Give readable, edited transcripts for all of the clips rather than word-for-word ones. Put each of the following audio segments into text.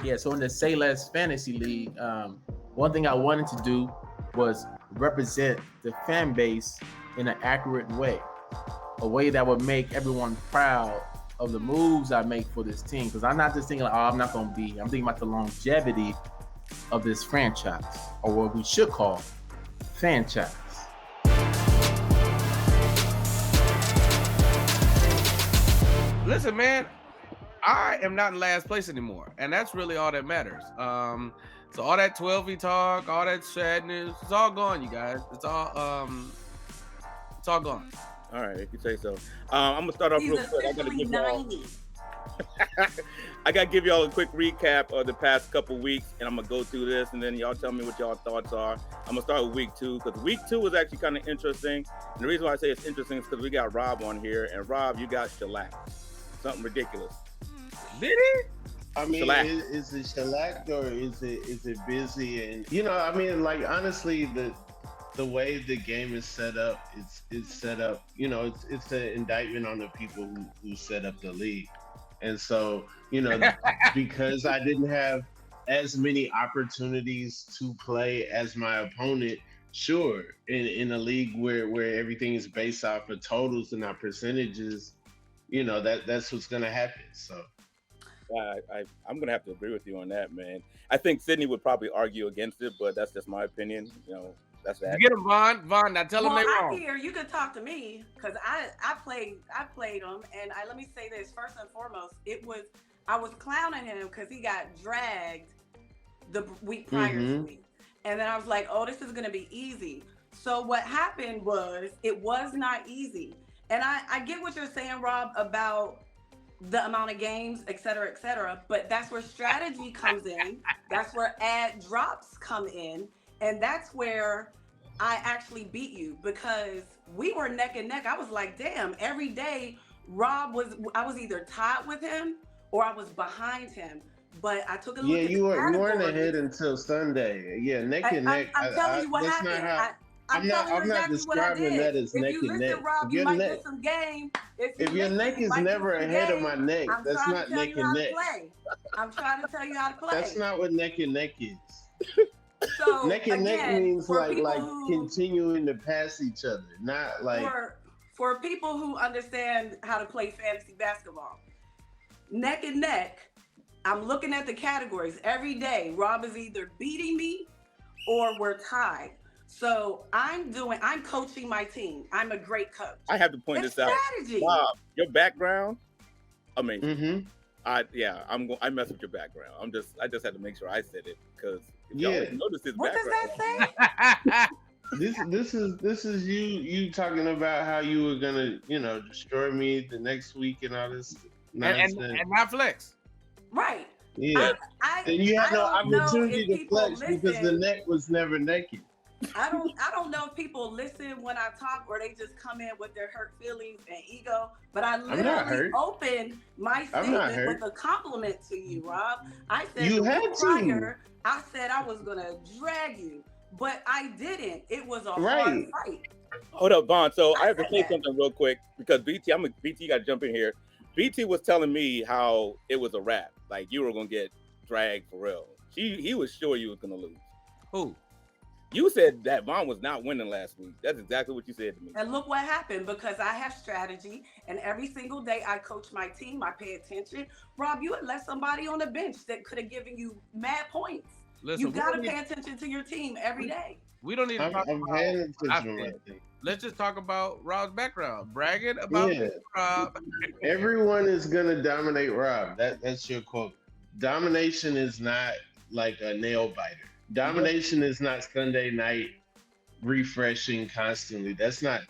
Yeah, so in the Say Less Fantasy League, one thing I wanted to do was represent the fan base in an accurate way, a way that would make everyone proud of the moves I make for this team. Because I'm not just thinking, like, oh, I'm not going to be. I'm thinking about the longevity of this franchise, or what we should call franchise. Listen, man, I am not in last place anymore, and that's really all that matters. So all that 12 talk, all that sadness, it's all gone, you guys. It's all gone. All right, if you say so. I'm gonna start off He's real quick. officially 90. I gotta give y'all a quick recap of the past couple weeks, and I'm gonna go through this, and then y'all tell me what y'all thoughts are. I'm gonna start with week 2 because week 2 was actually kind of interesting. And the reason why I say it's interesting is because we got Rob on here, and Rob, you got shellacked, something ridiculous. Did he? I mean, Shellac. is it shellacked or is it busy? And I mean, like honestly, the way the game is set up, it's set up. It's an indictment on the people who set up the league, and so because I didn't have as many opportunities to play as my opponent. Sure, in a league where everything is based off of totals and not percentages, that's what's gonna happen. So. I'm gonna have to agree with you on that, man. I think Sydney would probably argue against it, but that's just my opinion. That's that. Get him, Vaughn. Vaughn, now tell him Well, they I wrong. hear you could talk to me because I played him, and let me say this first and foremost. I was clowning him because he got dragged the week prior to me, and then I was like, oh, this is gonna be easy. So what happened was it was not easy, and I get what you're saying, Rob, about the amount of games, et cetera, but that's where strategy comes in. That's where ad drops come in. And that's where I actually beat you because we were neck and neck. I was like, damn, every day I was either tied with him or I was behind him. But I took a look at you weren't categories. ahead until Sunday. Yeah, neck and neck. I'm telling you what that's happened. not how. I'm I'm not exactly what I describing did. that as If neck you and listen, neck. Rob, you might get some game. If your neck is never ahead of my neck, I'm that's trying not to tell neck you how and to neck. play. I'm trying to tell you how to play. That's not what neck and neck is. So Neck and neck again, means for like people who, continuing to pass each other, not like for people who understand how to play fantasy basketball. Neck and neck, I'm looking at the categories every day. Rob is either beating me or we're tied. So I'm coaching my team. I'm a great coach. I have to point It's this out. strategy. Wow, your background, amazing. Mm-hmm. I mess with your background. I just had to make sure I said it because if Yeah. y'all notice his What does background. that say? This is you talking about how you were gonna destroy me the next week and all this nonsense. and not flex. Right. Yeah. And you had no don't know opportunity if to people flex because the listen. neck was never naked. I don't know if people listen when I talk or they just come in with their hurt feelings and ego. But I not literally hurt. opened my I'm not statement hurt. with a compliment to you, Rob. I said You the had week to. prior, I said I was gonna drag you, but I didn't. It was a hard Right. fight. Hold up, Vaughn. So I have to said say that. something real quick because BT got to jump in here. BT was telling me how it was a wrap, like you were gonna get dragged for real. He was sure you was gonna lose. Who? You said that Vaughn was not winning last week. That's exactly what you said to me. And look what happened because I have strategy, and every single day I coach my team. I pay attention. Rob, you had left somebody on the bench that could have given you mad points. Listen, You got to pay attention to your team every day. We don't need to I'm talk paying about. attention right there. Let's just talk about Rob's background. Bragging about Yeah. Rob. Everyone is gonna dominate Rob. That's your quote. Domination is not like a nail biter. Domination is not Sunday night refreshing constantly. That's not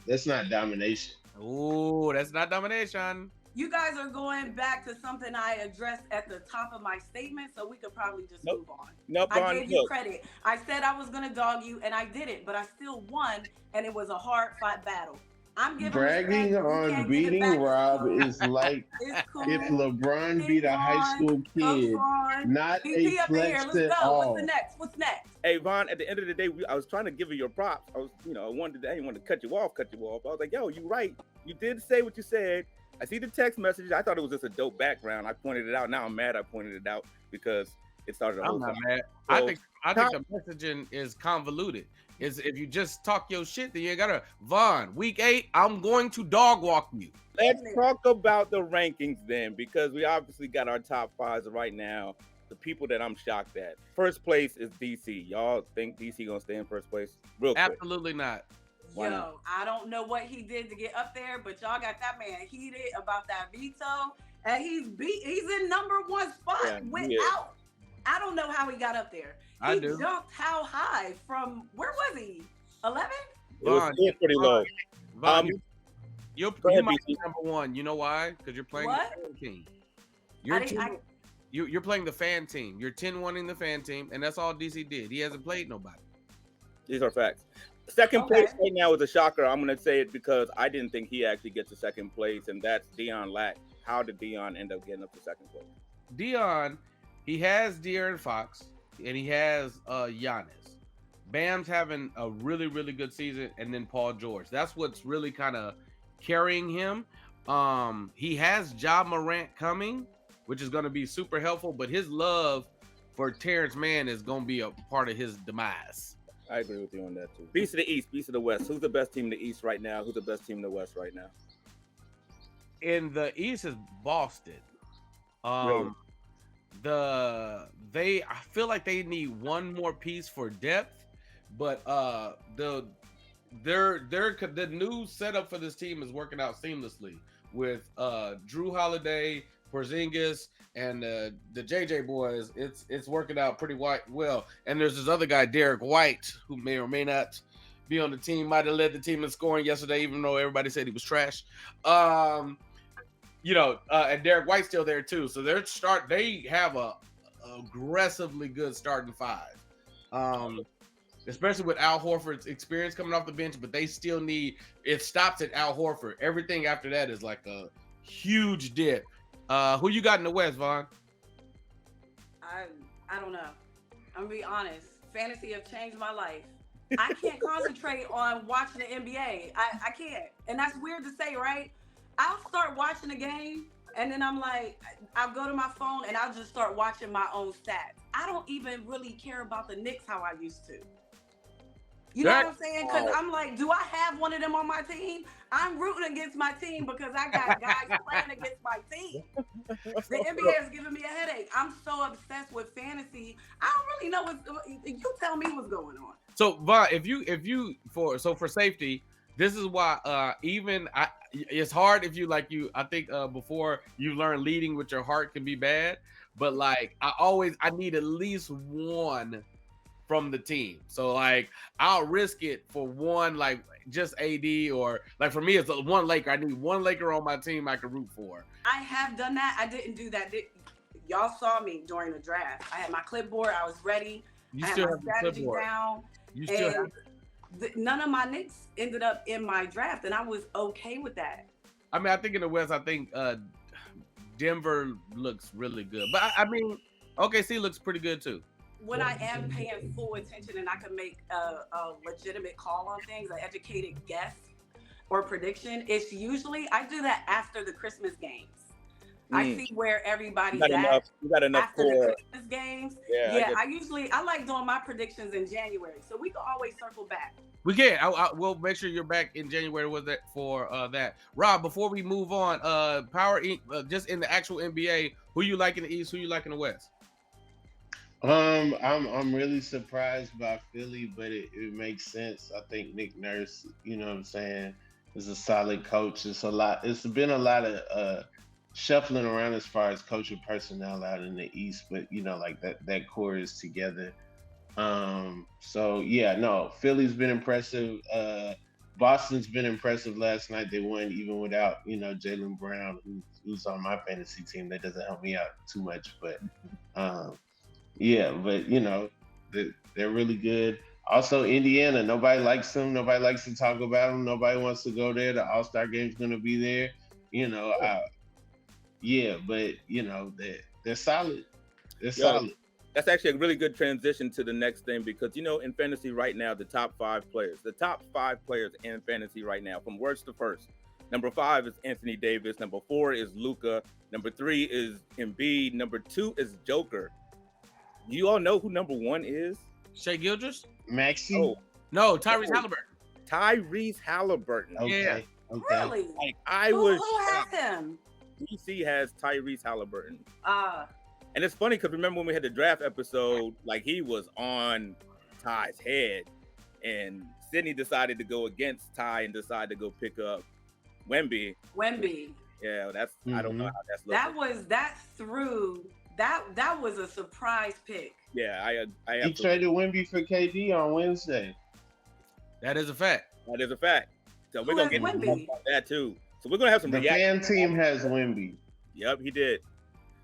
domination. Oh, that's not domination. You guys are going back to something I addressed at the top of my statement, so we could probably just Nope. move on. Nope, I Vaughn, gave you look. credit. I said I was going to dog you, and I did it, but I still won, and it was a hard-fought battle. I'm giving Bragging respect. You on can't give it beating back. Rob It's is like cool. It's cool. if LeBron Keep beat a high on. school Coach kid, Vaughn. not BP a up in here. flex Let's at go. all. What's the next? What's next? Hey Vaughn, at the end of the day, I was trying to give you your props. I didn't want to cut you off. I was like, yo, you right. You did say what you said. I see the text message. I thought it was just a dope background. I pointed it out. Now I'm mad I pointed it out because it started a I'm whole not time. mad. So, I think the messaging is convoluted. Is if you just talk your shit, then you ain't gotta. Vaughn, week 8, I'm going to dog walk you. let's talk about the rankings then, because we obviously got our top 5s right now. The people that I'm shocked at. First place is DC. Y'all think DC gonna stay in first place? Real quick. Absolutely not. Why Yo, not? I don't know what he did to get up there, but y'all got that man heated about that veto, and he's in number 1 spot Yeah, he is. without. I don't know how he got up there. I He do. jumped how high from where was he? 11? It was Vaughn, still pretty low. Vaughn, Go you ahead, might BC. be number 1. You know why? Because you're playing What? the fan team. I You're playing the fan team. You're 10-1 in the fan team, and that's all DC did. He hasn't played nobody. These are facts. Second Okay. place right now is a shocker. I'm going to say it because I didn't think he actually gets to second place, and that's Dion Lack. How did Dion end up getting up to second place? Dion, he has De'Aaron Fox, and he has Giannis. Bam's having a really, really good season, and then Paul George. That's what's really kind of carrying him. He has Ja Morant coming, which is going to be super helpful, but his love for Terrence Mann is going to be a part of his demise. I agree with you on that, too. Beast of the East, Beast of the West. Who's the best team in the East right now? Who's the best team in the West right now? In the East is Boston. Really? I feel like they need one more piece for depth, but the new setup for this team is working out seamlessly with Drew Holiday, Porzingis, and the JJ boys. It's working out pretty well. And there's this other guy, Derek White, who may or may not be on the team. Might have led the team in scoring yesterday, even though everybody said he was trash. And Derek White's still there too. So they have a aggressively good starting 5. Especially with Al Horford's experience coming off the bench, but they still need, it stops at Al Horford. Everything after that is like a huge dip. Who you got in the West, Vaughn? I don't know. I'm gonna be honest. Fantasy have changed my life. I can't concentrate on watching the NBA. I can't. And that's weird to say, right? I'll start watching the game and then I'm like, I'll go to my phone and I'll just start watching my own stats. I don't even really care about the Knicks how I used to. You know what I'm saying? Because I'm like, do I have one of them on my team? I'm rooting against my team because I got guys playing against my team. The NBA is giving me a headache. I'm so obsessed with fantasy. I don't really know you tell me what's going on. So Vaughn, for safety, this is why it's hard if I think before you learn leading with your heart can be bad, but like I need at least one from the team. So like I'll risk it for one, like just AD, or like for me it's one Laker. I need one Laker on my team I can root for. I have done that. I didn't do that. Y'all saw me during the draft. I had my clipboard. I was ready. I had my strategy down. You still have none of my Knicks ended up in my draft, and I was okay with that. I mean, I think in the West, I think Denver looks really good, but I mean, OKC looks pretty good too. When I am paying full attention and I can make a legitimate call on things, an educated guess or prediction, it's usually I do that after the Christmas games. I see where everybody's at you got enough after the Christmas games. Yeah, I like doing my predictions in January, so we can always circle back. We can. We'll make sure you're back in January with that for that. Rob, before we move on, Power Inc. Just in the actual NBA, who you like in the East? Who you like in the West? I'm really surprised by Philly, but it makes sense. I think Nick Nurse, you know what I'm saying, is a solid coach. It's been a lot of shuffling around as far as coaching personnel out in the East, but like that core is together. So yeah, no, Philly's been impressive. Boston's been impressive last night. They won even without, Jaylen Brown, who's on my fantasy team. That doesn't help me out too much, but yeah, but they're really good. Also, Indiana, nobody likes them. Nobody likes to talk about them. Nobody wants to go there. The All-Star game's going to be there. But they're solid. They're solid. That's actually a really good transition to the next thing because, in fantasy right now, the top 5 players in fantasy right now, from worst to first. Number 5 is Anthony Davis. Number 4 is Luka. Number 3 is Embiid. Number 2 is Joker. You all know who number 1 is? Shea Gildress? Maxi. Oh, No, Tyrese Oh. Halliburton. Tyrese Halliburton. Okay. Yeah. Okay. Really? Like I Who was has shocked. him? DC has Tyrese Halliburton. Uh, And it's funny because remember when we had the draft episode, like he was on Ty's head, and Sydney decided to go against Ty and decided to go pick up Wemby. Wemby. Yeah, that's I don't know how that's looking. That was a surprise pick. Yeah, I He absolutely, traded Wemby for KD on Wednesday. That is a fact. that is a fact. So we're Who gonna has get Wemby? about that too. So we're gonna have some The reaction. fan team has Wemby. Yep, he did.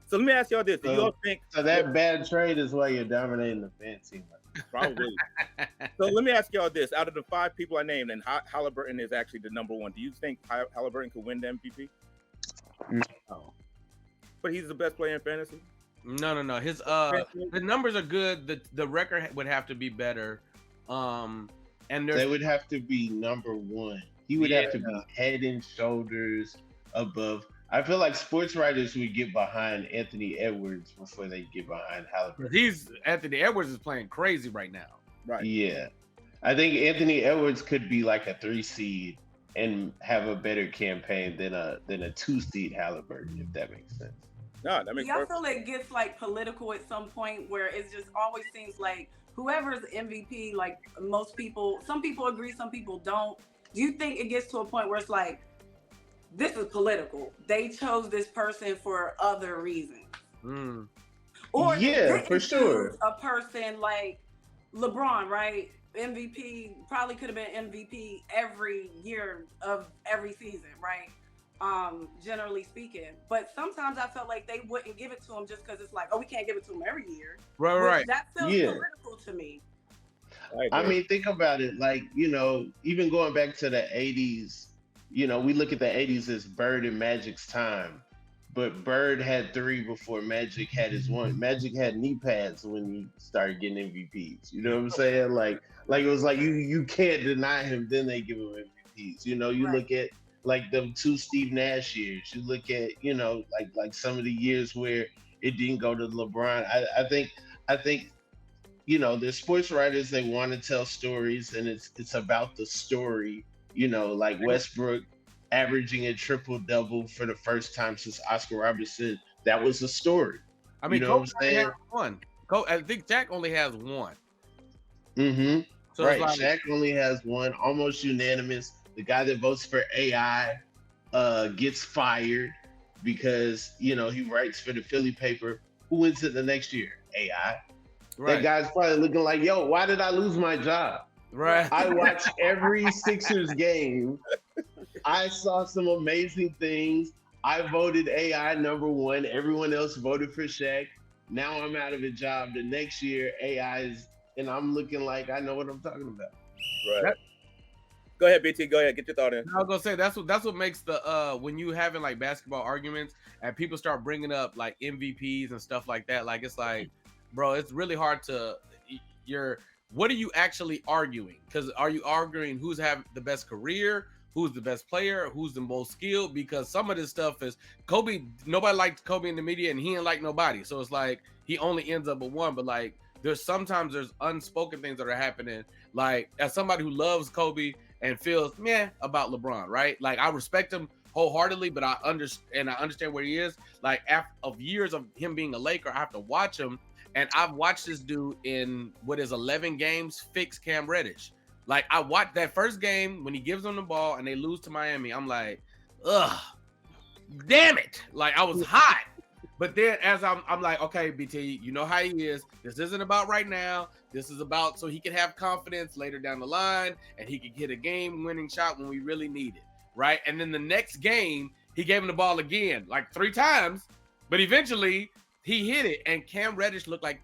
So let me ask y'all this: do you all think So that bad trade is why you're dominating the fan team. probably? So let me ask y'all this: out of the 5 people I named, and Halliburton is actually the number 1. Do you think Halliburton could win the MVP? No. But he's the best player in fantasy. No. His the numbers are good. The record would have to be better. And They there's would have to be number 1. He would have to be head and shoulders above. I feel like sports writers would get behind Anthony Edwards before they get behind Halliburton. Anthony Edwards is playing crazy right now. Right. Yeah. I think Anthony Edwards could be like a 3 seed and have a better campaign than a 2 seed Halliburton, if that makes sense. No, that makes Y'all perfect. feel it gets like political at some point where it just always seems like whoever's MVP, like some people agree, some people don't. Do you think it gets to a point where it's like, this is political? They chose this person for other reasons. Mm. Or Yeah, they for sure. choose a person like LeBron, right? MVP, probably could have been MVP every year of every season, right? Generally speaking. But sometimes I felt like they wouldn't give it to him just because it's like, oh, we can't give it to him every year. Right. That feels Yeah. political to me. I mean, think about it. Like, even going back to the 80s, we look at the 80s as Bird and Magic's time. But Bird had 3 before Magic had his 1. Magic had knee pads when he started getting MVPs. You know what I'm saying? Like it was like you can't deny him, then they give him MVPs. You Right. look at like them 2 Steve Nash years. You look at, like some of the years where it didn't go to LeBron. I think there's sports writers, they want to tell stories, and it's about the story. Like Westbrook averaging a triple-double for the first time since Oscar Robertson. That was a story. I mean, You know what Kobe I'm only saying? has 1. I think Jack only has 1. Mm-hmm. So Right. it's like, Shaq only has 1, almost unanimous. The guy that votes for AI gets fired because, he writes for the Philly paper. Who wins it the next year? AI. right. That guy's probably looking like, yo, why did I lose my job? Right. I watched every Sixers game. I saw some amazing things. I voted AI number 1. Everyone else voted for Shaq. Now I'm out of a job. The next year, AI is, and I'm looking like I know what I'm talking about. Right. Go ahead, BT. Go ahead. Get your thought in. I was gonna say that's what makes the when you having like basketball arguments and people start bringing up like MVPs and stuff like that, like it's like, bro, it's really hard to what are you actually arguing? Because are you arguing who's having the best career, who's the best player, who's the most skilled? Because some of this stuff is Kobe. Nobody liked Kobe in the media, and he didn't like nobody. So it's like he only ends up with 1. But like there's unspoken things that are happening. Like as somebody who loves Kobe and feels meh about LeBron, right? Like I respect him wholeheartedly, but I understand where he is. Like after years of him being a Laker, I have to watch him, and I've watched this dude in 11 games fix Cam Reddish. Like I watched that first game when he gives them the ball and they lose to Miami. I'm like, ugh, damn it! Like I was hot. But then as I'm like, okay, BT, you know how he is. This isn't about right now. This is about so he can have confidence later down the line and he can hit a game-winning shot when we really need it, right? And then the next game, he gave him the ball again, like 3 times, but eventually he hit it. And Cam Reddish looked like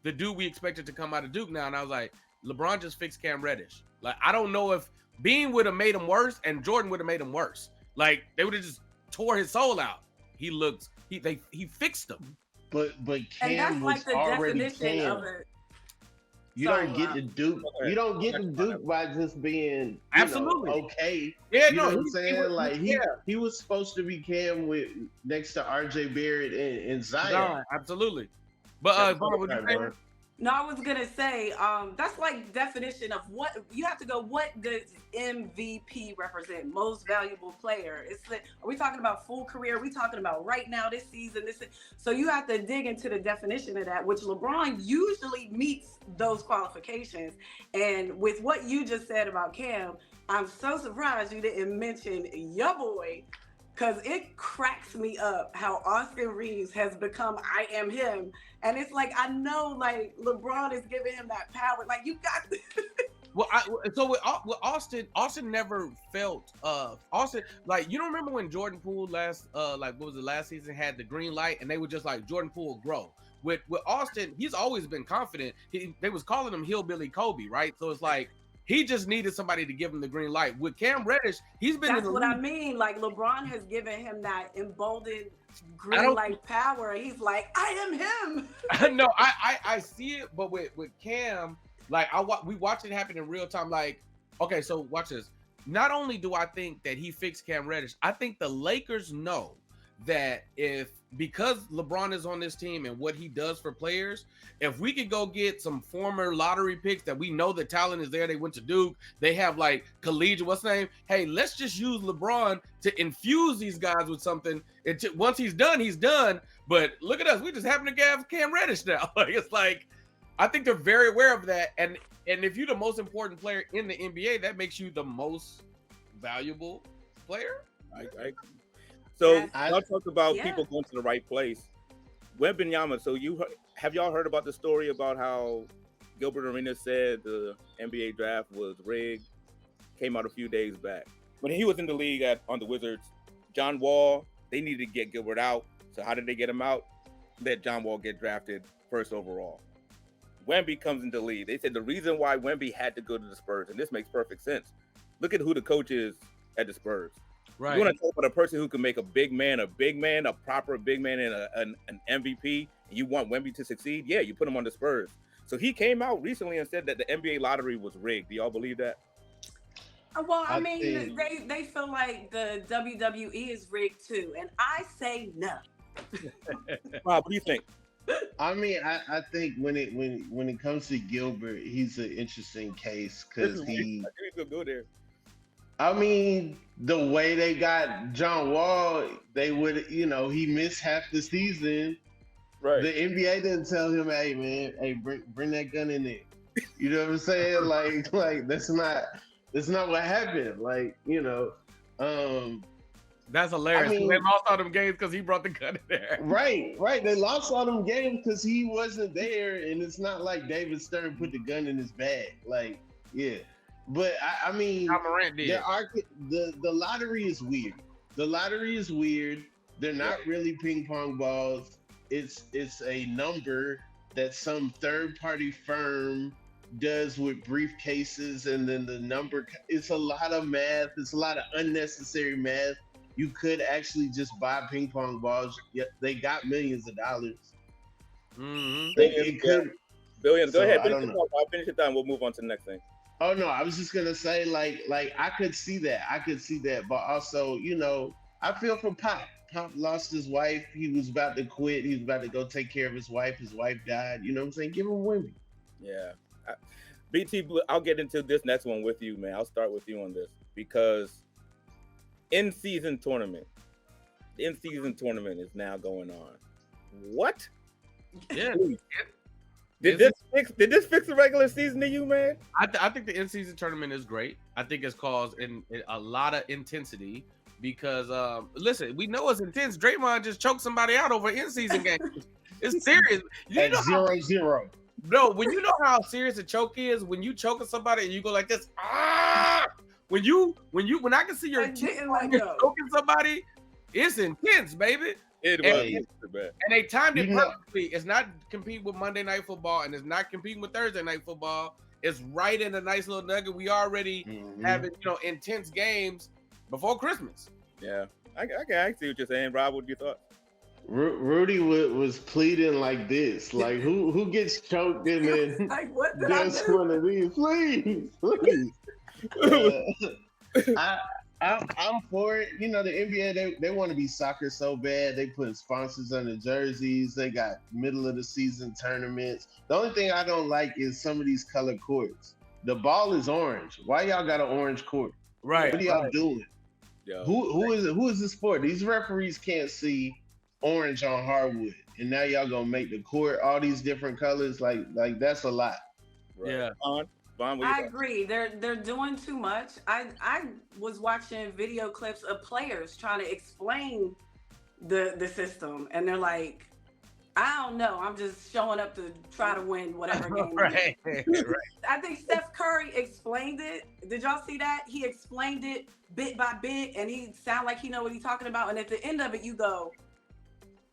the dude we expected to come out of Duke now. And I was like, LeBron just fixed Cam Reddish. Like, I don't know if Bean would have made him worse and Jordan would have made him worse. Like, they would have just tore his soul out. He fixed him. But And Cam that's was like the already definition Cam. of it. You Sorry, don't get Rob. to Duke. You don't get to Duke by just being Absolutely. okay. Yeah, You know what I'm saying? was, He was supposed to be Cam with next to RJ Barrett and Zion. Absolutely. But Vaughn, what you Right, saying? bro. No, I was gonna say, that's like definition of what you have to go. What does MVP represent? Most valuable player. Are we talking about full career? Are we talking about right now, this season? So you have to dig into the definition of that, which LeBron usually meets those qualifications. And with what you just said about Cam, I'm so surprised you didn't mention your boy. Cause it cracks me up how Austin Reeves has become I am him. And it's like, I know like LeBron is giving him that power. Like you got this. Well, so with Austin never felt Austin, like, you don't remember when Jordan Poole last season had the green light and they were just like, Jordan Poole grow. With Austin, he's always been confident. They was calling him Hillbilly Kobe, right? So it's like he just needed somebody to give him the green light. With Cam Reddish, he's been. That's what I mean. Like LeBron has given him that emboldened green light power. He's like, I am him. No, I see it, but with Cam, like we watch it happen in real time. Like, okay, so watch this. Not only do I think that he fixed Cam Reddish, I think the Lakers know that because LeBron is on this team and what he does for players, if we could go get some former lottery picks that we know the talent is there, they went to Duke, they have like collegiate, what's the name? Hey, let's just use LeBron to infuse these guys with something. Once he's done, he's done. But look at us, we just happen to have Cam Reddish now. Like, it's like, I think they're very aware of that. And if you're the most important player in the NBA, that makes you the most valuable player. So y'all talked about people going to the right place. Wembanyama, so have y'all heard about the story about how Gilbert Arenas said the NBA draft was rigged? Came out a few days back. When he was in the league on the Wizards, John Wall, they needed to get Gilbert out. So how did they get him out? Let John Wall get drafted first overall. Wemby comes into the league. They said the reason why Wemby had to go to the Spurs, and this makes perfect sense. Look at who the coach is at the Spurs. Right. You want to talk about a person who can make a big man, a proper big man, and an MVP, and you want Wemby to succeed? Yeah, you put him on the Spurs. So he came out recently and said that the NBA lottery was rigged. Do y'all believe that? Well, I mean, they feel like the WWE is rigged too, and I say no. Rob, what do you think? I mean, I think when it comes to Gilbert, he's an interesting case because he's gonna go there. I mean, the way they got John Wall, they would, he missed half the season. Right. The NBA didn't tell him, hey man, hey, bring that gun in there. You know what I'm saying? like that's not what happened. That's hilarious. I mean, they lost all them games because he brought the gun in there. Right. They lost all them games because he wasn't there, and it's not like David Stern put the gun in his bag. Like, yeah. But I mean, the lottery is weird. The lottery is weird. They're not really ping pong balls. It's a number that some third party firm does with briefcases, and then the number. It's a lot of math. It's a lot of unnecessary math. You could actually just buy ping pong balls. Yet they got millions of dollars. Mm-hmm. Billions. Go ahead. I'll finish it down. We'll move on to the next thing. Oh no, I was just gonna say like I could see that, but also, I feel for Pop. Pop lost his wife. He was about to quit. He was about to go take care of his wife. His wife died. You know what I'm saying? Give him Wemby. Yeah. BT, I'll get into this next one with you, man. I'll start with you on this because in-season tournament is now going on. What? Yeah. Did this fix the regular season to you, man? I think the in-season tournament is great. I think it's caused a lot of intensity because, listen, we know it's intense. Draymond just choked somebody out over an in-season game. It's serious. At 0-0. No, when you know how serious a choke is, when you choking somebody and you go like this, when I can see your teeth choking somebody, it's intense, baby. It was and they timed it perfectly. It's not competing with Monday Night Football, and it's not competing with Thursday Night Football. It's right in a nice little nugget. We already having intense games before Christmas. Yeah, I see what you're saying, Rob. What you thought? Rudy was pleading like this, like who gets choked and then like, what did just one of these, please. I'm for it. You know, the NBA they want to be soccer so bad. They put sponsors on the jerseys. They got middle of the season tournaments. The only thing I don't like is some of these color courts. The ball is orange. Why y'all got an orange court? Right. What are y'all doing? Yo. Who is the sport? These referees can't see orange on hardwood, and now y'all gonna make the court all these different colors. Like that's a lot. Right. Yeah. Vaughn, I agree. They're doing too much. I was watching video clips of players trying to explain the system, and they're like, I don't know. I'm just showing up to try to win whatever game. Right. I think Steph Curry explained it. Did y'all see that? He explained it bit by bit, and he sound like he know what he's talking about. And at the end of it, you go,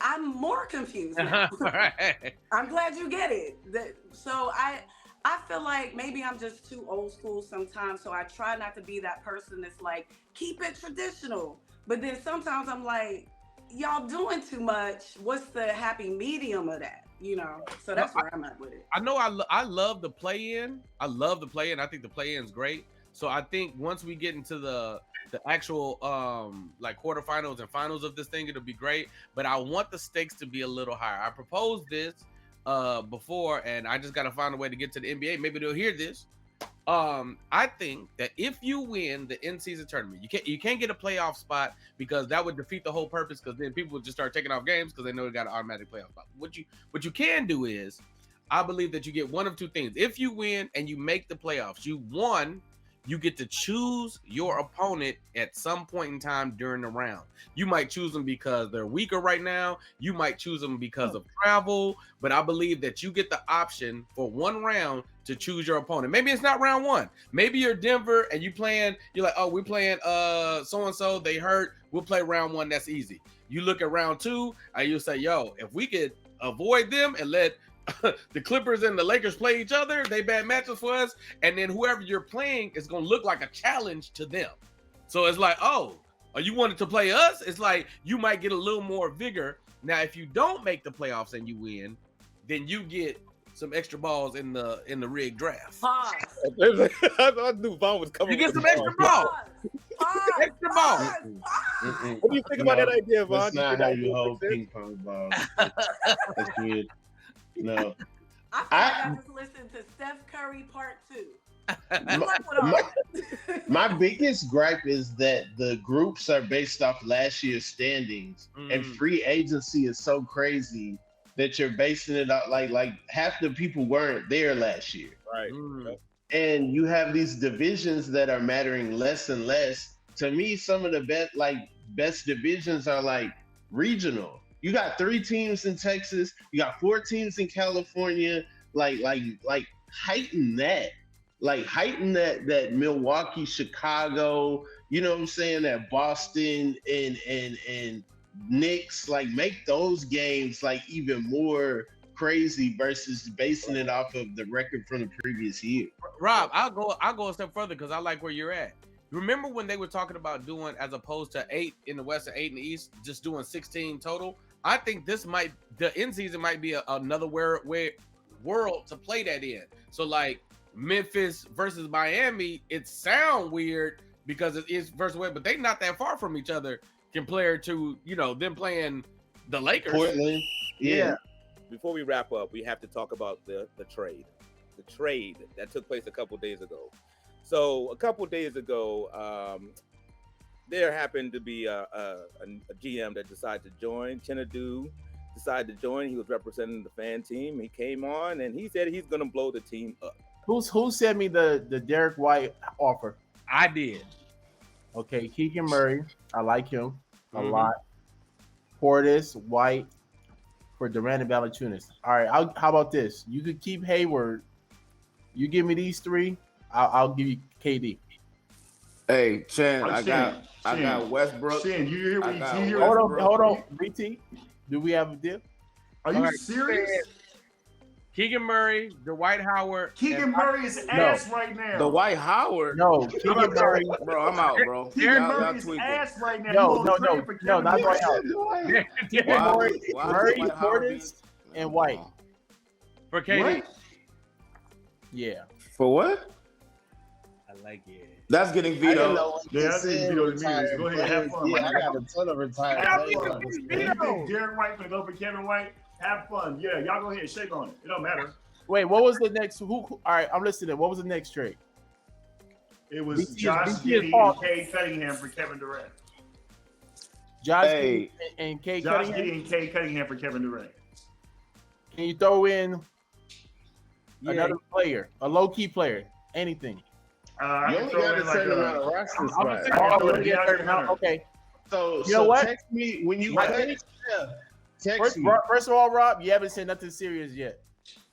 I'm more confused now. Right. I'm glad you get it. So I feel like maybe I'm just too old school sometimes, so I try not to be that person that's like, keep it traditional. But then sometimes I'm like, y'all doing too much. What's the happy medium of that? You know? So that's where I'm at with it. I know I love the play-in. I love the play-in. I think the play-in is great. So I think once we get into the actual like quarterfinals and finals of this thing, it'll be great. But I want the stakes to be a little higher. I proposed this before, and I just got to find a way to get to the NBA. Maybe they'll hear this. I think that if you win the in-season tournament, you can't get a playoff spot because that would defeat the whole purpose, because then people would just start taking off games because they know they got an automatic playoff spot. What you can do is, I believe that you get one of two things. If you win and you make the playoffs, you get to choose your opponent at some point in time during the round. You might choose them because they're weaker right now. You might choose them because of travel. But I believe that you get the option for one round to choose your opponent. Maybe it's not round one. Maybe you're Denver and you're like, oh, we're playing so-and-so, they hurt. We'll play round one, that's easy. You look at round two and you say, yo, if we could avoid them and let the Clippers and the Lakers play each other, they bad matches for us, and then whoever you're playing is going to look like a challenge to them. So it's like, oh, you wanted to play us? It's like you might get a little more vigor. Now, if you don't make the playoffs and you win, then you get some extra balls in the rigged draft. Pause. I knew Vaughn was coming. You get some extra balls. Extra balls. What do you think about that idea, Vaughn? That's not how you hold ping pong balls. That's weird. No. I just listened to Steph Curry Part 2. My biggest gripe is that the groups are based off last year's standings, and free agency is so crazy that you're basing it out like half the people weren't there last year. Right. And you have these divisions that are mattering less and less. To me, some of the best divisions are like regional. You got 3 teams in Texas. You got 4 teams in California. Like heighten that. Like heighten that Milwaukee, Chicago. You know what I'm saying? That Boston and Knicks. Like make those games like even more crazy versus basing it off of the record from the previous year. Rob, I'll go a step further because I like where you're at. Remember when they were talking about doing, as opposed to 8 in the West and 8 in the East, just doing 16 total? I think the end season might be another world to play that in. So like Memphis versus Miami, it sound weird because it is versus West, but they not that far from each other compared to, them playing the Lakers. Portland. Yeah. Before we wrap up, we have to talk about the trade. The trade that took place a couple days ago. So a couple days ago, there happened to be a GM that decided to join. Chenadu decided to join. He was representing the fan team. He came on and he said he's going to blow the team up. Who sent me the Derek White offer? I did. Okay, Keegan Murray. I like him a lot. Portis, White for Durant and Valanciunas. All right, how about this? You could keep Hayward. You give me these 3. I'll give you KD. Hey, Chan, I got Westbrook. Shen, you hear what you Hold on, BT. Do we have a deal? Are you serious? Keegan Murray, Dwight Howard. Keegan Murray is ass right now. Dwight Howard? No, Keegan Murray. Bro, I'm out, bro. Keegan Murray is ass right now. No, not Dwight Howard. Murray, Portis, and White. For KD. Yeah. For what? I like it. That's getting I didn't vetoed. know what Yeah, you that's getting said, vetoed immediately. retired Go ahead, have players. fun, Yeah, man. I got a ton of retired How players. we on this You team. think Derek White gonna go for Kevin White? Have fun. Yeah, y'all go ahead, shake on it. It don't matter. Wait, what was the next? Who? All right, I'm listening. What was the next trade? It was BT is- Josh BT is Giddey Paul. and Cade Cunningham for Kevin Durant. Josh Hey. and Kate Josh Cunningham. Giddey and Cade Cunningham for Kevin Durant. Can you throw in Yeah. another player, a low key player, anything? I You can only throw got in a like certain amount of roster I'm spots. gonna Oh, Oh, yeah, yeah, Hunter. okay. So, You know what? text me when you What? cut. Yeah, text me. First of all, Rob, you haven't said nothing serious yet.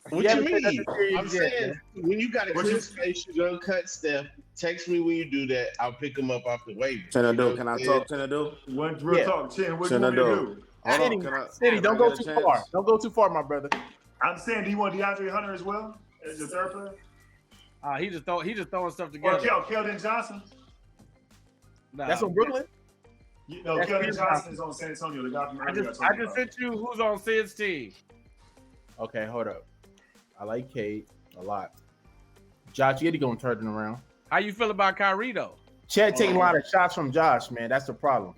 What Yeah, you but mean? that's a serious I'm jet, saying when you got a What clear you- space, you're gonna cut Steph. Text me when you do that. I'll pick him up off the waiver. Chenadu, can I talk, Chenadu? What real Yeah. talk, Chin? What Should you I want me to do? do? Hold City, on, can I? City, can don't I go get a too chance? far. Don't go too far, my brother. I'm saying, do you want DeAndre Hunter as well as your third player? He just throwing stuff Or together. Keldon Johnson? Nah. That's on Brooklyn. You know, That's Keldon Keldon Johnson is on San Antonio. The guy from I earlier. just told you about. sent you who's on Sid's team. Okay, hold up. I like Kate a lot. Josh Giddey gonna turn it around. How you feel about Kyrie though? Chad taking a lot of shots from Josh, man. That's the problem.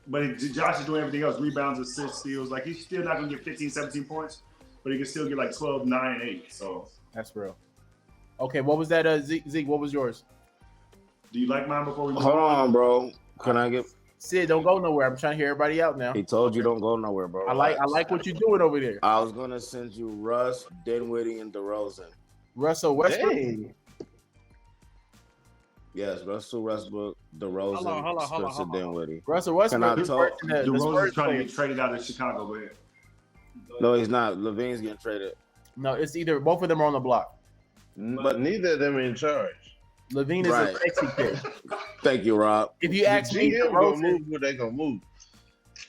But Josh is doing everything else. Rebounds, assists, steals. Like, he's still not going to get 15, 17 points, but he can still get like 12, 9, and 8. So, That's real. Okay, what was that, Zeke? What was yours? do you like mine before we move Hold on, bro. Can I get? Sid, don't go nowhere. I'm trying to hear everybody out now. He told you don't go nowhere, bro. I like what you're doing over there. I was gonna send you Russ, Dinwiddie, and DeRozan. Russell Westbrook. Dang. Yes, Russell Westbrook, DeRozan, Hold on. Spencer Dinwiddie. Russell Can I Westbrook. is talk? first in the DeRozan's Spurs trying to play. get traded out of Chicago. Go ahead. No, he's not. Levine's getting traded. No, it's either both of them are on the block. But neither of them are in charge. Levine is Right. a sexy pick. Thank you, Rob. If you ask The me, GM gonna DeRozan, move where they gonna move.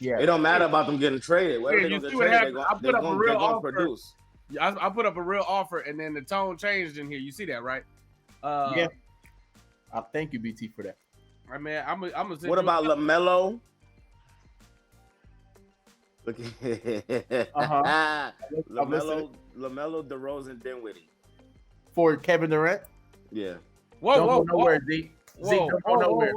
yeah, It don't matter about them getting traded. Whether Yeah, they you gonna see get what traded, happened? I put they're up a gonna, real they're gonna offer. produce. I put up a real offer, and then the tone changed in here. You see that, right? yeah. I thank you, BT, for that. I mean, I'm gonna. What about LaMelo? Look Uh-huh. LaMelo, DeRozan, Dinwiddie. For Kevin Durant? Yeah. Whoa, Don't whoa, go nowhere, Zeke. Zeke, don't go nowhere.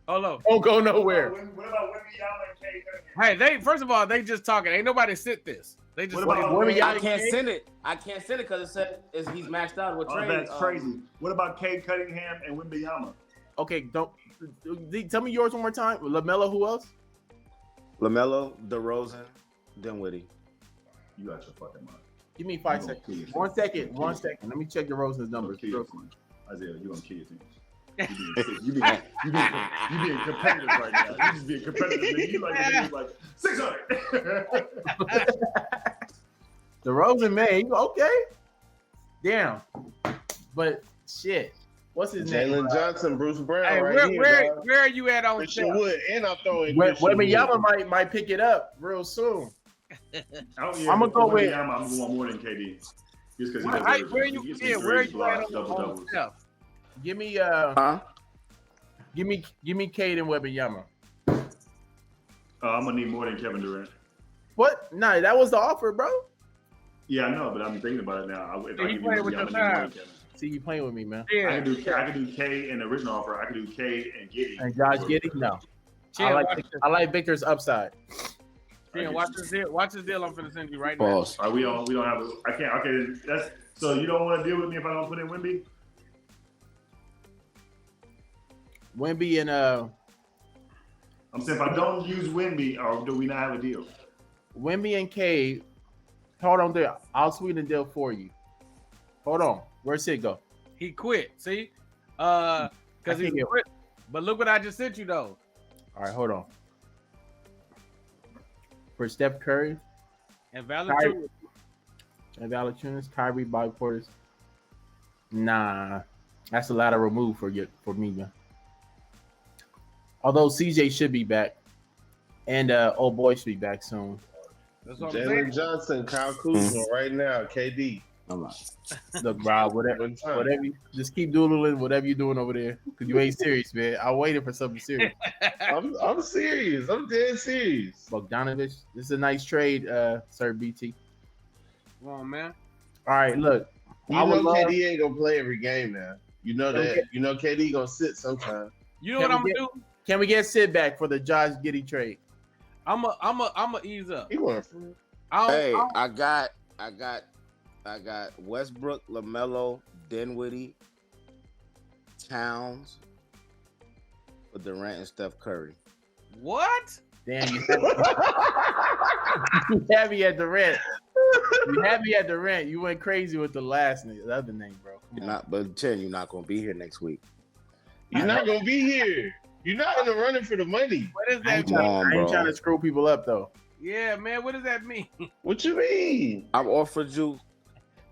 Hold on. Don't go nowhere. What about Wembanyama and Cade Cunningham? Hey, first of all, they just talking. Ain't nobody sit this. They just. What about I can't send it. I can't send it because it said he's maxed out with Oh, trade. that's crazy. What about Cade Cunningham and Wembanyama? Okay, don't Zeke, tell me yours one more time. LaMelo, who else? LaMelo, DeRozan, Dinwiddie. You got your fucking mind. Give me 5 You gonna seconds. kill 1 yourself. second. 1 second. Let me check DeRozan's numbers. Kill your team. Isaiah, you gonna kill your team. You being competitive right now. You just being competitive. Nigga. You like 600. DeRozan, man, okay. Damn. But shit. What's his name? Jalen Johnson, Bruce Brown, Hey, right here. dog. where are you at on Christian Steph? Wood, and I'm throwing Christian Wembanyama Wood. might pick it up real soon. I'ma go with- I'm going more than KD. Just because he Where are you? gets Yeah, these where are great you at blocks, double on doubles. Steph? Give me Huh? give me Cade and Wembanyama. I'm gonna need more than Kevin Durant. What? Nah, that was the offer, bro. Yeah, I know, but I'm thinking about it now. If Yeah, I you give playing you with Wembanyama, your I need more time. than Kevin. See, you playing with me, man. I Yeah. can do K in the original offer. I can do K and Giddey. And Josh Giddey? No. Chill, I like Victor's upside. watch this deal. Watch this deal. I'm finna send you right now. Pause. We don't have. I can't. Okay, that's so you don't want to deal with me if I don't put in Wemby. Wemby and I'm saying if I don't use Wemby, or do we not have a deal? Wemby and Cade. Hold on there. I'll sweeten the deal for you. Hold on. Where's Sid go? He quit. See, because I he can't get- quit. But look what I just sent you though. All right, hold on. For Steph Curry And Valanciunas. and Valanciunas, Kyrie, Bobby Portis. Nah, that's a lateral move for me, man. Although CJ should be back, and old boy should be back soon. That's what I'm saying. Jalen Johnson, Kyle Kuzma, right now, KD. I'm not. Look, Rob, whatever, just keep doodling whatever you're doing over there, because you ain't serious, man. I'm waiting for something serious. I'm serious. I'm dead serious. Bogdanovich, this is a nice trade, Sir BT. Come on, man. All right, look. You I would know love- KD ain't gonna play every game now. You know that. You know KD gonna sit sometime. You know what I'm gonna do? Can we get Sid back for the Josh Giddey trade? I'm a ease up. He went. Hey, I got Westbrook, LaMelo, Dinwiddie, Towns for Durant and Steph Curry. What? Damn, you had me at Durant. You had me at Durant. You went crazy with the last name, the other name, bro. But Chen, you're not gonna be here next week. You're not gonna be here. You're not in the running for the money. What is that? I ain't trying to screw people up though. Yeah, man. What does that mean? What you mean? I've offered you.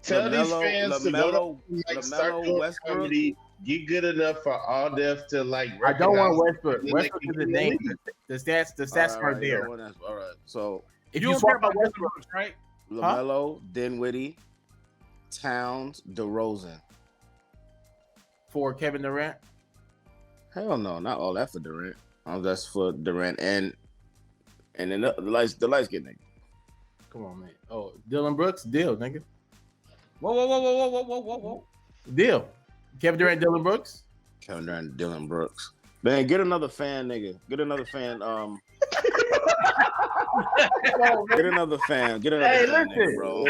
Tell these fans to go to, LaMelo, start doing Westbrook. comedy. Get good enough for all deaf to I don't want Westbrook. Then Westbrook is the name. The stats aren't there. All right. So If You you don't swap care about out Westbrook, Westbrook, right? LaMelo, Dinwiddie, Towns, DeRozan. for Kevin Durant, Hell no, not all that for Durant. That's for Durant and then the light skinned nigga. come on, man. Oh, Dylan Brooks, deal, nigga, Whoa. deal. Kevin Durant, Dylan Brooks. Kevin Durant, Dylan Brooks. Man, get another fan, nigga. Get another fan. Get another fan. Get another Hey, fan, listen. nigga, bro.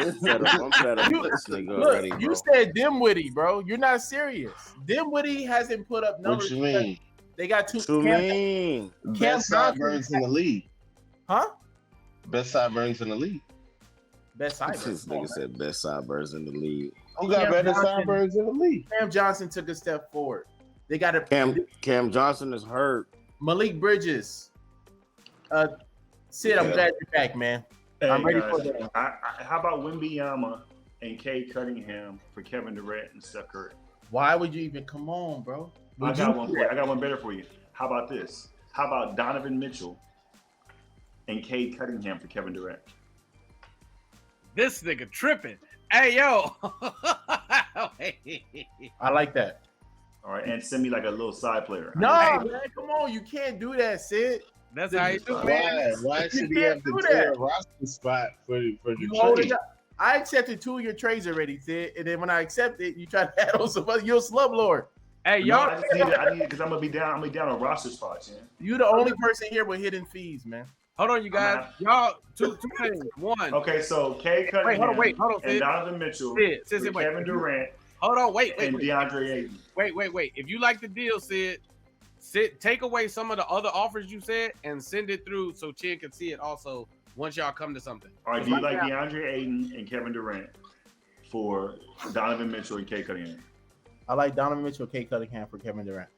I'm fed up with this nigga already, Look, bro. you said Dimwitty, bro. You're not serious. Dimwitty hasn't put up What numbers. you mean? They got two. What you mean? Best sideburns in the league. Huh? Best sideburns in the league. Best side. This nigga said best sideburns in the league. Who got Cam better Johnson. sideburns in the league? Cam Johnson took a step forward. They got a Cam Johnson is hurt. Malik Bridges. Sid, I'm Yeah. glad you're back, man. Hey, I'm ready guys, for that. how about Wembanyama and Cade Cunningham for Kevin Durant and Steph Curry? Why would you even come on, bro? I got one for you. I got one better for you. How about this? How about Donovan Mitchell and Cade Cunningham for Kevin Durant? This nigga tripping. Hey, yo. I like that. All right, and send me like a little side player. No, man, come on. You can't do that, Sid. That's how you do, man. Why should he can't have to do clear that. a roster spot for the You hold trade? it up. I accepted 2 of your trades already, Sid. And then when I accept it, you try to add on some other. You're a slumlord. Hey, No, y'all. I need because I'm gonna be down. I'm gonna be down on roster spots, man. You the only person here with hidden fees, man. Hold on, you guys. Y'all, two things. One. Okay, so Cade Cunningham Hold on, and Sid. Donovan Mitchell, Sid, with wait. Kevin Durant, Hold on, wait. and DeAndre Ayton. Wait. If you like the deal, Sid, take away some of the other offers you said and send it through so Chin can see it also once y'all come to something. All right, do you like DeAndre Ayton and Kevin Durant for Donovan Mitchell and Cade Cunningham? I like Donovan Mitchell, Kate Cunningham for Kevin Durant.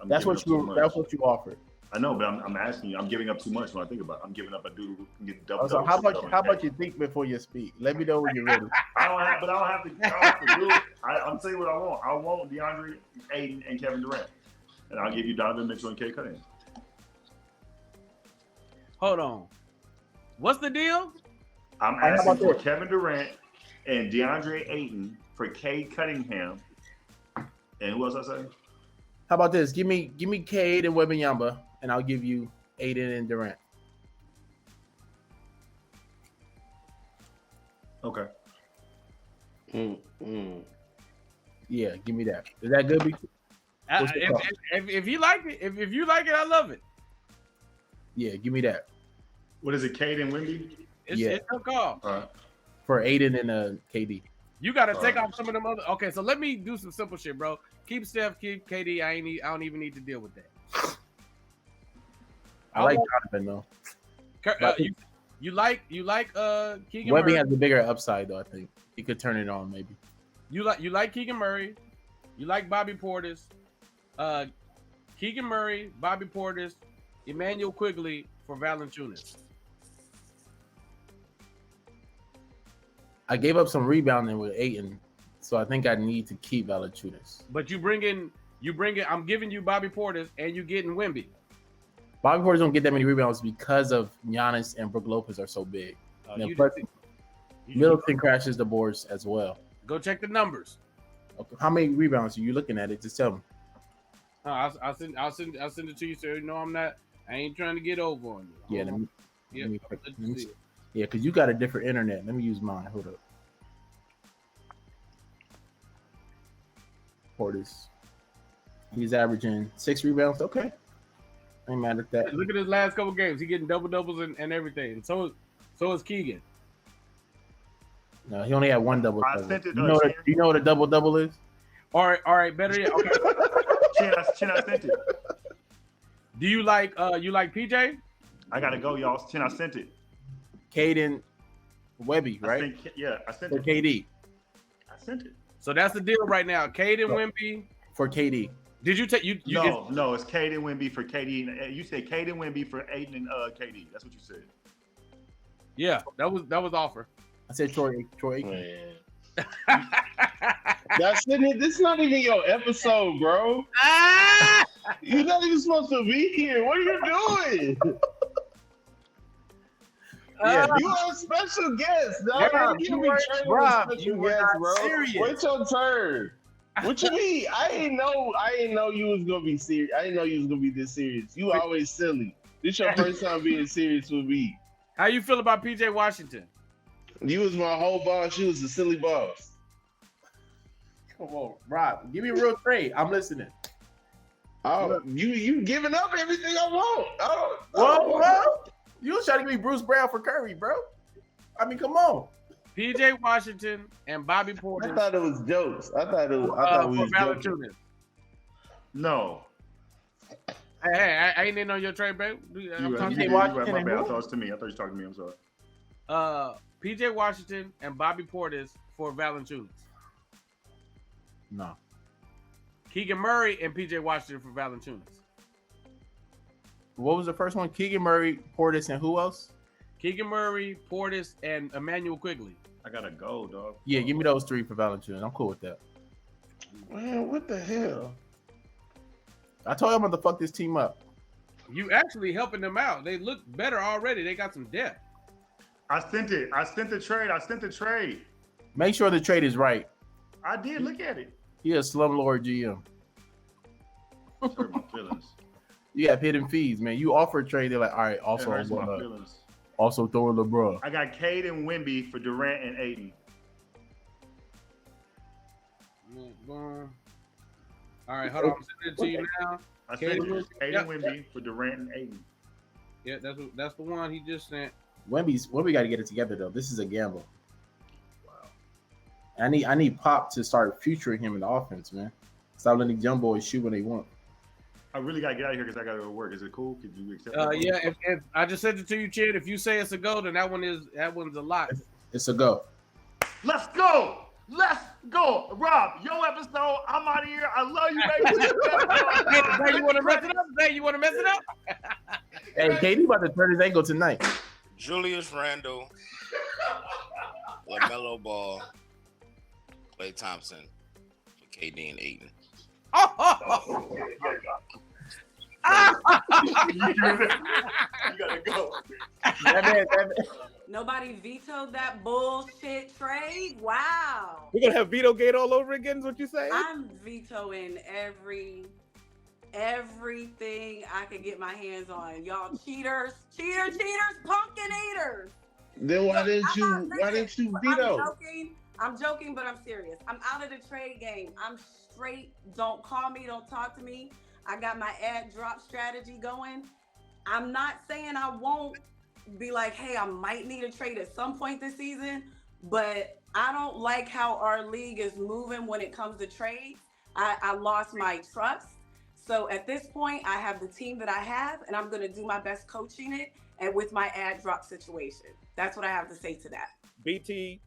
I'm That's giving what up too much. you offered. I know, but I'm asking you. I'm giving up too much when I think about it. I'm giving up a dude who can get double. So how about you think before you speak? Let me know when you're ready. I don't have to do it. I'm saying what I want. I want DeAndre Ayton and Kevin Durant, and I'll give you Donovan Mitchell and Cade Cunningham. Hold on. What's the deal? I'm How asking about for this? Kevin Durant and DeAndre Ayton for Cade Cunningham, and who else I say? How about this? Give me Cade and Wembanyama, and I'll give you Aiden and Durant. Okay. Yeah, give me that. Is that good? What's the cost? If you like it, if you like it, I love it. Yeah, give me that What is it, Cade and Wemby? It's your call. All right. for Aiden and KD. You got to All take right. off some of them other. Okay, so let me do some simple shit, bro. Keep Steph, keep KD. I don't even need to deal with that. I like Donovan though. You like Keegan Webby Murray. has a bigger upside though. I think he could turn it on maybe. You like Keegan Murray. You like Bobby Portis. Keegan Murray, Bobby Portis, Emmanuel Quigley for Valanciunas. I gave up some rebounding with Aiden, so I think I need to keep Valanciunas. But you bring in. I'm giving you Bobby Portis, and you getting Wemby. Bobby Portis don't get that many rebounds because of Giannis and Brook Lopez are so big. And plus, Middleton crashes the boards as well. Go check the numbers. Okay. How many rebounds are you looking at? It just tell me. I'll send it to you so you know I ain't trying to get over on you. Yeah, let me Let you see it. yeah, because you got a different internet. Let me use mine. Hold up. Portis. He's averaging 6 rebounds. Okay. Ain't mad at that. Look at his last couple games. He getting double doubles and everything. And so is Keegan. No, he only had one double. I sent it. You know what a double double is? All right, better yet. Okay. Chin, I sent it. Do you like PJ? I gotta go, y'all. Chin, I sent it. Caden Webby, right? I sent For it. KD. I sent it. So that's the deal right now. Caden Wemby. For KD. Did you take you? No, it's Caden Wemby for KD. And you said Caden Wemby for Aiden and KD. That's what you said. Yeah, that was offer. I said Troy Aikman. That's it. This is not even your episode, bro. You're not even supposed to be here. What are you doing? Yeah, You are a special guest. No, Rob, you you can't be were- training Rob, a you special were guest, not bro. serious. Wait your turn. What you mean? I didn't know you was gonna be serious. I didn't know you was gonna be this serious. You always silly. This your first time being serious with me. How you feel about PJ Washington? You was my whole boss. You was a silly boss. Come on, Rob. Give me a real trade. I'm listening. Oh, you giving up everything I want. Whoa. You was trying to give me Bruce Brown for Curry, bro. I mean, come on. PJ Washington and Bobby Portis. I thought it was jokes. I thought we for was joking. Valanciunas. No. Hey, I ain't in on your trade, babe. You I'm right, talking my to bad. Washington I and thought who? it was to me. I thought you were talking to me. I'm sorry. PJ Washington and Bobby Portis for Valanciunas. No. Keegan Murray and PJ Washington for Valanciunas. What was the first one? Keegan Murray, Portis, and who else? Keegan Murray, Portis, and Emmanuel Quigley. I gotta go, dog. Yeah, give me those 3 for Valanciunas. I'm cool with that. Man, what the hell? I told you I'm gonna fuck this team up. You actually helping them out. They look better already. They got some depth. I sent it. I sent the trade. Make sure the trade is right. I did. Look at it. He a slumlord GM. Hurt my feelings. You have hidden fees, man. You offer a trade, they're like, all right, It also hurts I'm my gonna feelings. also throw in LeBron. I got Cade and Wemby for Durant and Aiden. All right, hold on. I'm sending it to you now. I sent Cade it. Cade Yep. and Wemby for Durant and Aiden. Yeah, that's the one he just sent. Wemby got to get it together though. This is a gamble. Wow. I need Pop to start featuring him in the offense, man. Stop letting young boys shoot when they want. I really gotta get out of here because I gotta go to work. Is it cool? Could you accept that? Yeah, if I just sent it to you, Chid. If you say it's a go, then that one's a lot. It's a go. Let's go. Let's go. Rob, your episode. I'm out of here. I love you, baby. Hey, you want to mess it up? Hey, you want to mess it up? Hey, KD about to turn his ankle tonight. Julius Randle, LaMelo Ball, Klay Thompson, for KD and Aiden. You gotta go. That man. Nobody vetoed that bullshit trade. Wow. We're gonna have veto gate all over again. Is what you say? I'm vetoing everything I could get my hands on. Y'all cheaters, pumpkin eaters. Then why didn't you veto? I'm joking, but I'm serious. I'm out of the trade game. I'm straight. Don't call me. Don't talk to me. I got my ad drop strategy going. I'm not saying I won't be like, hey, I might need a trade at some point this season, but I don't like how our league is moving when it comes to trades. I lost my trust. So at this point, I have the team that I have, and I'm going to do my best coaching it and with my ad drop situation. That's what I have to say to that. BT,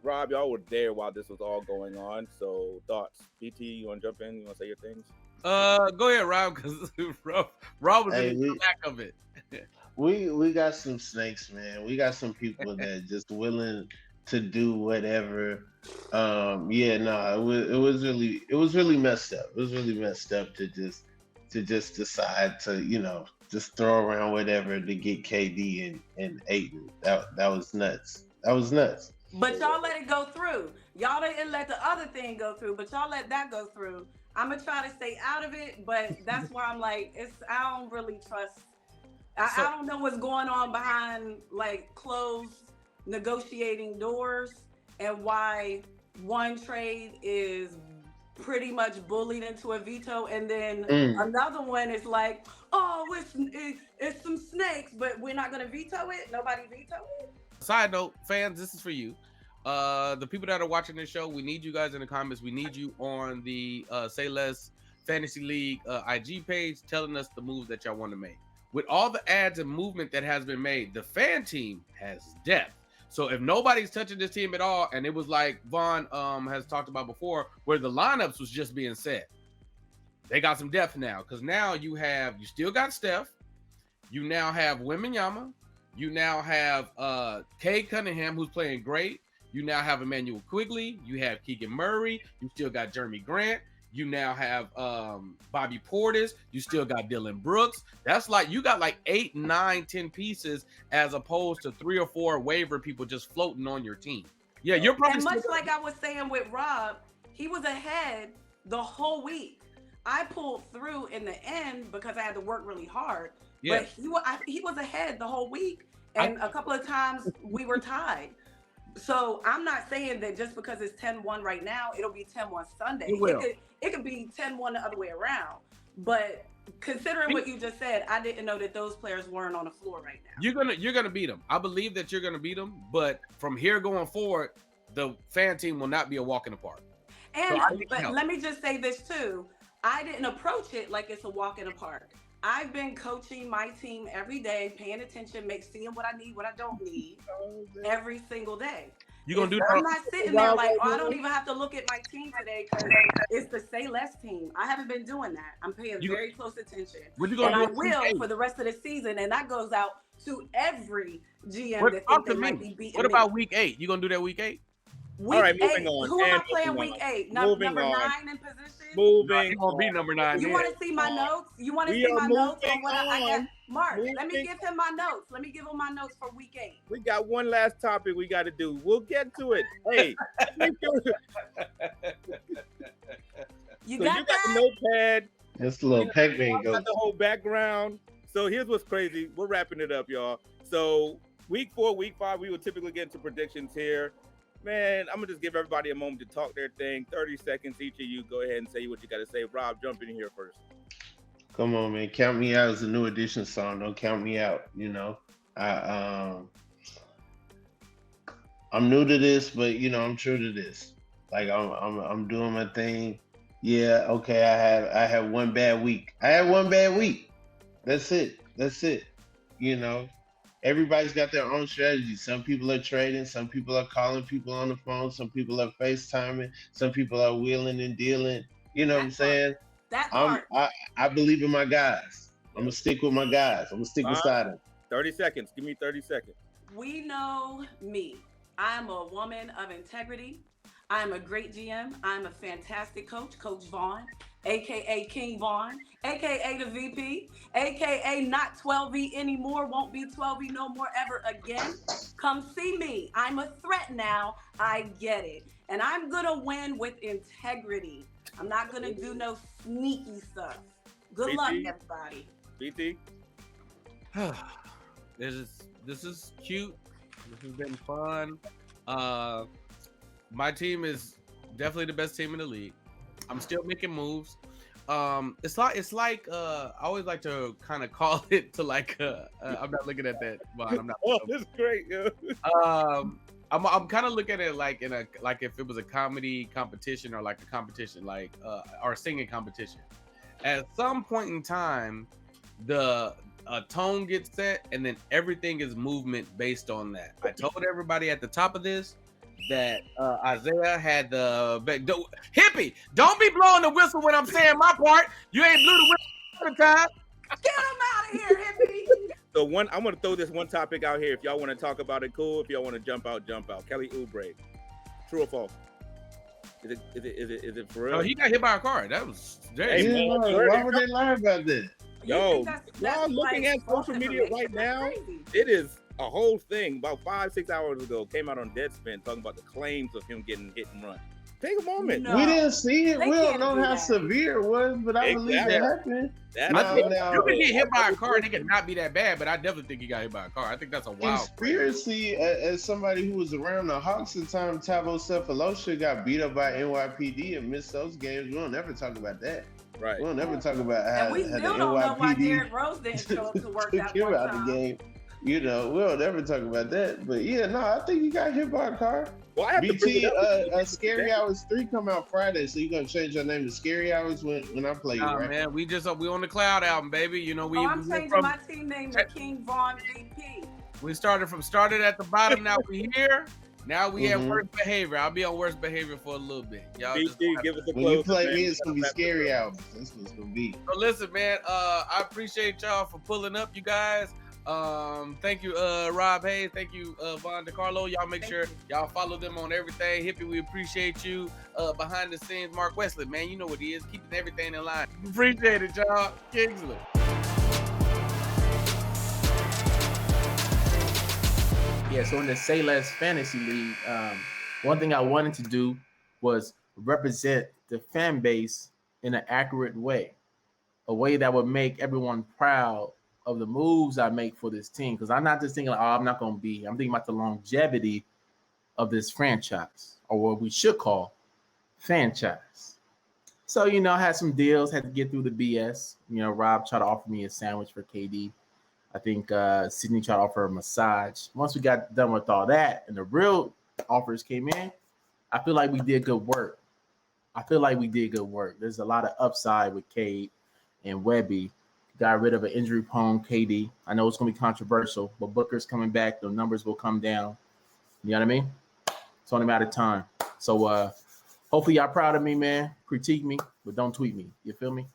Rob, y'all were there while this was all going on. So thoughts? BT, you want to jump in? You want to say your things? Go ahead, Rob, because Rob was Hey, in the back of it. We got some snakes, man. We got some people that just willing to do whatever. It was really messed up. It was really messed up to just decide to, just throw around whatever to get KD and Aiden. That was nuts. That was nuts. But y'all let it go through. Y'all didn't let the other thing go through, but y'all let that go through. I'm gonna try to stay out of it, but that's why I'm like, I don't really trust. I don't know what's going on behind like closed negotiating doors and why one trade is pretty much bullied into a veto, and then Mm. another one is like, oh, it's some snakes, but we're not gonna veto it. Nobody veto it. Side note, fans, this is for you. The people that are watching this show, we need you guys in the comments. We need you on the Say Less Fantasy League IG page telling us the moves that y'all want to make. With all the ads and movement that has been made, the fan team has depth. So if nobody's touching this team at all, and it was like Vaughn has talked about before, where the lineups was just being set, they got some depth now. Because now you still got Steph. You now have Wembanyama. You now have Cade Cunningham, who's playing great. You now have Emmanuel Quigley. You have Keegan Murray. You still got Jeremy Grant. You now have Bobby Portis. You still got Dylan Brooks. That's like you got like 8, 9, 10 pieces as opposed to 3 or 4 waiver people just floating on your team. Yeah, you're probably and much like I was saying with Rob, he was ahead the whole week. I pulled through in the end because I had to work really hard. Yeah. But he was ahead the whole week, and a couple of times we were tied. So I'm not saying that just because it's 10-1 right now, it'll be 10-1 Sunday. It could be 10-1 the other way around. But considering what you just said, I didn't know that those players weren't on the floor right now. You're gonna beat them. I believe that you're gonna beat them. But from here going forward, the fan team will not be a walk in the park. And but let me just say this too. I didn't approach it like it's a walk in the park. I've been coaching my team every day, paying attention, seeing what I need, what I don't need, every single day. You gonna do that? I'm not sitting there like, oh, I don't even have to look at my team today because it's the Say Less team. I haven't been doing that. I'm paying very close attention. What you gonna and do I will for the rest of the season, and that goes out to every GM that thinks they might be beating What about week 8? You gonna do that week 8? Week All right, 8. moving on. Who am I And playing moving week on. 8? Moving Number on. 9 in position? Moving. You gonna be number 9. You want to see my notes? You want to We see are my notes on moving what I got? on. Mark, let me Moving. give him my notes. Let me give him my notes for week 8. We got one last topic we got to do. We'll get to it. Hey, You so got you got that? the notepad. That's a little Pac-Man Got ghost. the whole background. So here's what's crazy. We're wrapping it up, y'all. So week 4, week 5, we will typically get into predictions here. Man, I'm gonna just give everybody a moment to talk their thing. 30 seconds each of you. Go ahead and say what you got to say. Rob, jump in here first. Come on, man. Count Me Out is a new edition song. Don't count me out. You know, I'm new to this, but I'm true to this. Like I'm doing my thing. Yeah, okay. I have one bad week. I had one bad week. That's it. Everybody's got their own strategy. Some people are trading. Some people are calling people on the phone. Some people are FaceTiming. Some people are wheeling and dealing. You know what I'm saying? That part. I believe in my guys. I'm gonna stick with my guys. I'm gonna stick beside them. 30 seconds. Give me 30 seconds. We know me. I'm a woman of integrity. I'm a great GM. I'm a fantastic coach, Coach Vaughn, aka King Vaughn, aka the VP, aka not 12V anymore, won't be 12V no more ever again. Come see me. I'm a threat now. I get it. And I'm gonna win with integrity. I'm not gonna do no sneaky stuff. Good luck, everybody. BT. This is cute. This has been fun. My team is definitely the best team in the league. I'm still making moves. It's like I always like to kind of call it to like I'm not looking at that, but I'm not. Oh, this is great, yo. I'm kind of looking at it like if it was a comedy competition or like a competition like or singing competition. At some point in time, the tone gets set, and then everything is movement based on that. I told everybody at the top of this that Isaiah had the Hippie. Don't be blowing the whistle when I'm saying my part. You ain't blew the whistle all the time. Get him out of here, Hippie. So I'm gonna throw this one topic out here. If y'all want to talk about it, cool. If y'all want to jump out. Kelly Oubre, true or false? Is it for real? Oh, he got hit by a car. That was Hey, man, Why would they lie about this? Yo, that's y'all looking like at social media information? right now. That's crazy. It is a whole thing. About 5-6 hours ago, came out on Deadspin talking about the claims of him getting hit and run. Take a moment. No. We didn't see it. They We don't can't know do how that. severe it was, but I believe it happened. That Now- is- now- You can get hit by a car and it could not be that bad, but I definitely think he got hit by a car. I think that's a wild Conspiracy, as somebody who was around the Hawks at the time, Tavo Cephalosha got beat up by NYPD and missed those games. We don't ever talk about that. right. We don't ever talk about how, And we how the still don't know why NYPD Derrick Rose didn't show up to work took that him one out time. the game. You know, we don't ever talk about that. But yeah, no, I think he got hit by a car. Well, I have to bring BT, it up. Scary Hours 3 come out Friday, so you're gonna change your name to Scary Hours when I play you, Nah, right? man, we on the Cloud album, baby. You know, we I'm went changing from, my team name to King Von VP. we started at the bottom. Now we here. Now we at Mhm. worst behavior. I'll be on worst behavior for a little bit. Y'all just BT, give us a When you close. play me, it's gonna be Scary Hours. That's what it's gonna be. So listen, man. I appreciate y'all for pulling up, you guys. Thank you, Rob Hayes. Thank you, Von DeCarlo. Y'all make sure y'all follow them on everything. Hippie, we appreciate you. Behind the scenes, Mark Wesley, man, you know what he is, keeping everything in line. Appreciate it, y'all. Kingsley. Yeah, so in the Say Less Fantasy League, one thing I wanted to do was represent the fan base in an accurate way, a way that would make everyone proud of the moves I make for this team. Because I'm not just thinking, like, oh, I'm not going to be. I'm thinking about the longevity of this franchise, or what we should call franchise. So, you know, I had some deals, had to get through the BS. You know, Rob tried to offer me a sandwich for KD. I think Sydney tried to offer a massage. Once we got done with all that and the real offers came in, I feel like we did good work. There's a lot of upside with Cade and Webby. Got rid of an injury-prone KD. I know it's going to be controversial, but Booker's coming back. The numbers will come down. You know what I mean? It's only a matter of time. So hopefully y'all proud of me, man. Critique me, but don't tweet me. You feel me?